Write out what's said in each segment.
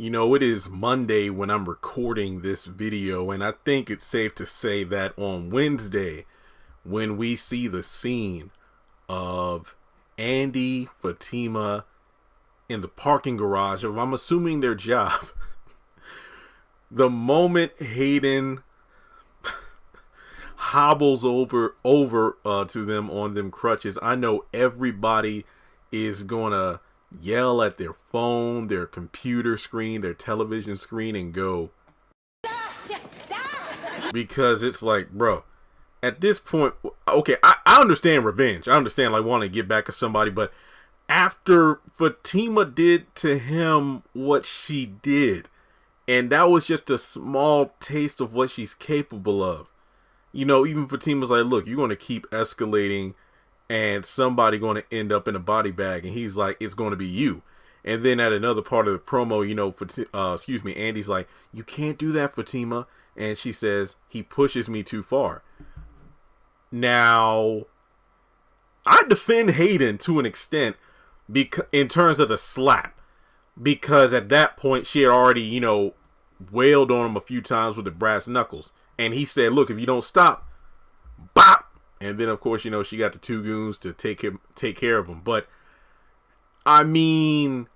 It is Monday when I'm recording this video, and I think it's safe to say that on Wednesday, when we see the scene of Andy, Fatima in the parking garage of, I'm assuming, their job, the moment Hayden hobbles over to them on them crutches, I know everybody is gonna yell at their phone, their computer screen, their television screen, and go, just stop. Because it's like, bro, at this point, okay, I understand revenge. I understand like wanting to get back at somebody, but after Fatima did to him what she did, and that was just a small taste of what she's capable of. Even Fatima's like, look, you're going to keep escalating and somebody going to end up in a body bag. And he's like, it's going to be you. And then at another part of the promo, Andy's like, you can't do that, Fatima. And she says, he pushes me too far. Now, I defend Hayden to an extent in terms of the slap. Because at that point, she had already, wailed on him a few times with the brass knuckles. And he said, look, if you don't stop, bop. And then, of course, she got the two goons to take care of him. But, I mean,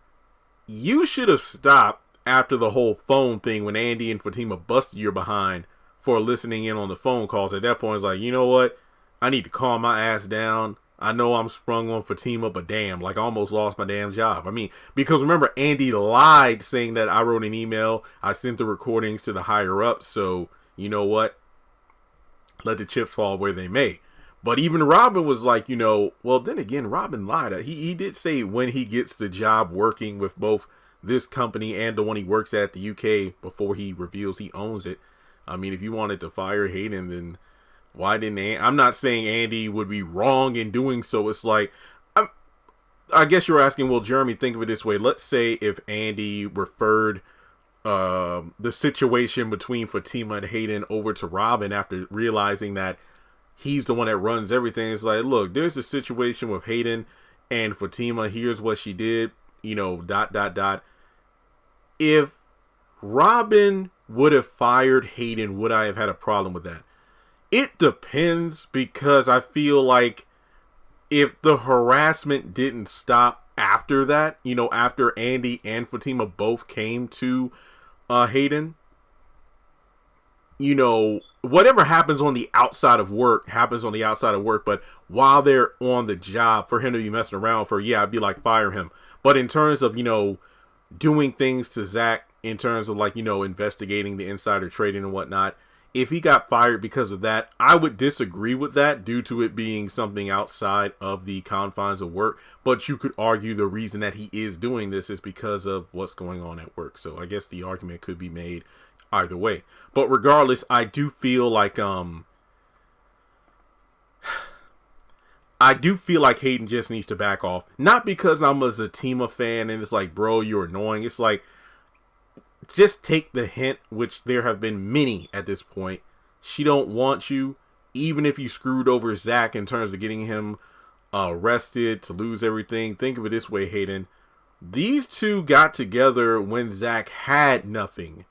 you should have stopped after the whole phone thing when Andy and Fatima busted your behind for listening in on the phone calls. At that point, it's like, you know what? I need to calm my ass down. I know I'm sprung on Fatima, but damn, like I almost lost my damn job. I mean, because remember, Andy lied saying that I wrote an email. I sent the recordings to the higher up. So, you know what? Let the chips fall where they may. But even Robin was like, well, then again, Robin lied. He did say when he gets the job working with both this company and the one he works at, the UK, before he reveals he owns it. I mean, if you wanted to fire Hayden, then why didn't I'm not saying Andy would be wrong in doing so. It's like, I guess you're asking, well, Jeremy, think of it this way. Let's say if Andy referred the situation between Fatima and Hayden over to Robin after realizing that he's the one that runs everything. It's like, look, there's a situation with Hayden and Fatima. Here's what she did, ... If Robin would have fired Hayden, would I have had a problem with that? It depends, because I feel like if the harassment didn't stop after that, after Andy and Fatima both came to Hayden, whatever happens on the outside of work happens on the outside of work. But while they're on the job, for him to be messing around I'd be like, fire him. But in terms of, doing things to Zach, in terms of like, investigating the insider trading and whatnot, if he got fired because of that, I would disagree with that due to it being something outside of the confines of work. But you could argue the reason that he is doing this is because of what's going on at work. So I guess the argument could be made either way. But regardless, I do feel like Hayden just needs to back off. Not because I'm a Fatima fan and it's like, bro, you're annoying. It's like, just take the hint, which there have been many at this point. She don't want you, even if you screwed over Zach in terms of getting him arrested to lose everything. Think of it this way, Hayden. These two got together when Zach had nothing.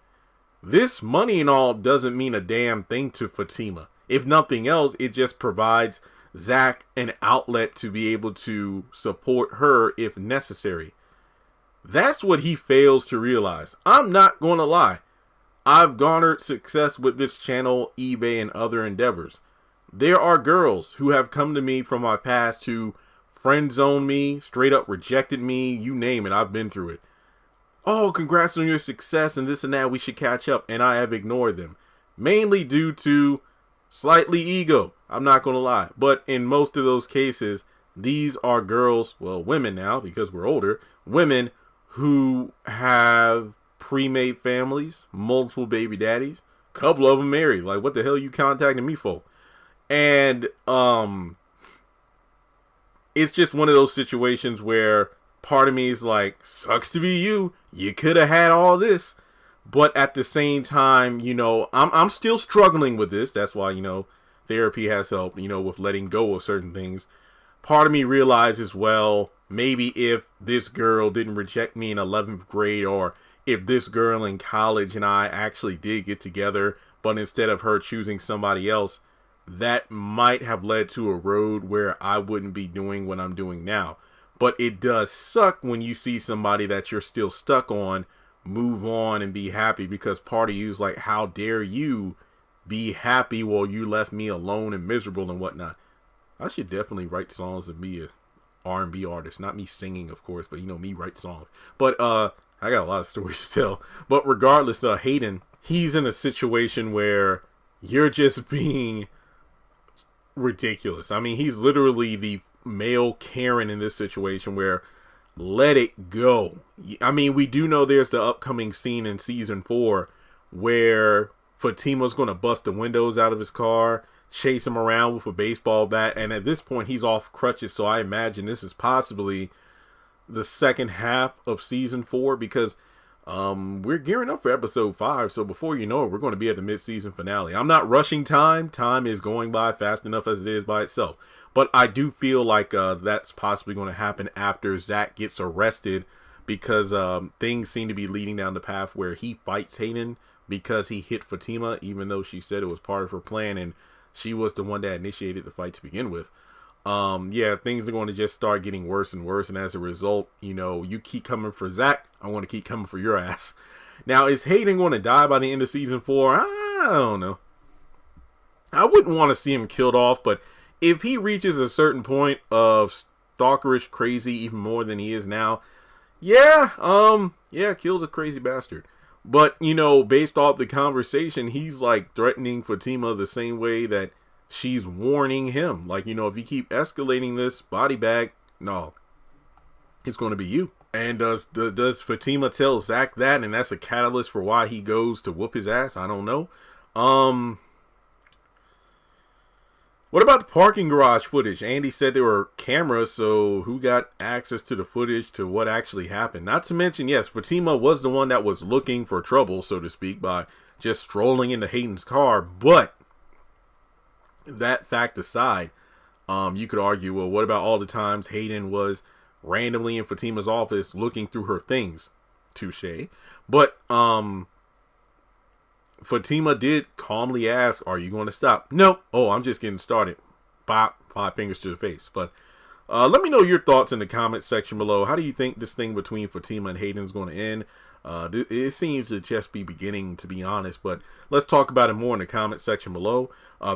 This money and all doesn't mean a damn thing to Fatima. If nothing else, it just provides Zach an outlet to be able to support her if necessary. That's what he fails to realize. I'm not going to lie. I've garnered success with this channel, eBay, and other endeavors. There are girls who have come to me from my past who friend zoned me, straight up rejected me, you name it, I've been through it. Oh, congrats on your success and this and that, we should catch up. And I have ignored them. Mainly due to slightly ego. I'm not going to lie. But in most of those cases, these are girls, well, women now, because we're older, women who have pre-made families, multiple baby daddies, a couple of them married. Like, what the hell are you contacting me for? And it's just one of those situations where part of me is like, sucks to be you. You could have had all this. But at the same time, I'm still struggling with this. That's why, therapy has helped, with letting go of certain things. Part of me realizes, well, maybe if this girl didn't reject me in 11th grade, or if this girl in college and I actually did get together, but instead of her choosing somebody else, that might have led to a road where I wouldn't be doing what I'm doing now. But it does suck when you see somebody that you're still stuck on move on and be happy, because part of you is like, how dare you be happy while you left me alone and miserable and whatnot. I should definitely write songs and be a R&B artist. Not me singing, of course, but me write songs. But I got a lot of stories to tell. But regardless, Hayden, he's in a situation where you're just being ridiculous. I mean, he's literally the male Karen in this situation where let it go. I mean, we do know there's the upcoming scene in season 4 where Fatima's going to bust the windows out of his car, chase him around with a baseball bat, and at this point he's off crutches, so I imagine this is possibly the second half of season 4, because we're gearing up for episode 5, so before you know it, we're going to be at the mid-season finale. I'm not rushing time. Time is going by fast enough as it is by itself. But I do feel like that's possibly going to happen after Zach gets arrested, because things seem to be leading down the path where he fights Hayden because he hit Fatima, even though she said it was part of her plan and she was the one that initiated the fight to begin with. Yeah, things are going to just start getting worse and worse, and as a result, you keep coming for Zach, I want to keep coming for your ass. Now, is Hayden going to die by the end of season 4? I don't know. I wouldn't want to see him killed off, but if he reaches a certain point of stalkerish crazy even more than he is now, yeah, kill the crazy bastard. But, based off the conversation, he's like threatening Fatima the same way that she's warning him. Like, if you keep escalating this body bag, no, it's going to be you. And does Fatima tell Zach that, and that's a catalyst for why he goes to whoop his ass? I don't know. What about the parking garage footage? Andy said there were cameras, so who got access to the footage to what actually happened? Not to mention, yes, Fatima was the one that was looking for trouble, so to speak, by just strolling into Hayden's car. But that fact aside, you could argue, well, what about all the times Hayden was randomly in Fatima's office looking through her things? Touche. But Fatima did calmly ask, are you going to stop? Nope. Oh, I'm just getting started. Bop, 5 fingers to the face. But let me know your thoughts in the comment section below. How do you think this thing between Fatima and Hayden is going to end? It seems to just be beginning, to be honest, but let's talk about it more in the comment section below.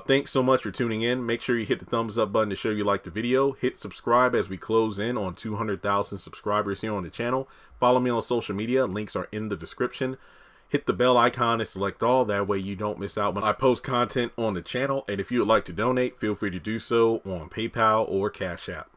Thanks so much for tuning in. Make sure you hit the thumbs up button to show you like the video. Hit subscribe as we close in on 200,000 subscribers here on the channel. Follow me on social media. Links are in the description. Hit the bell icon and select all. That way you don't miss out when I post content on the channel. And if you would like to donate, feel free to do so on PayPal or Cash App.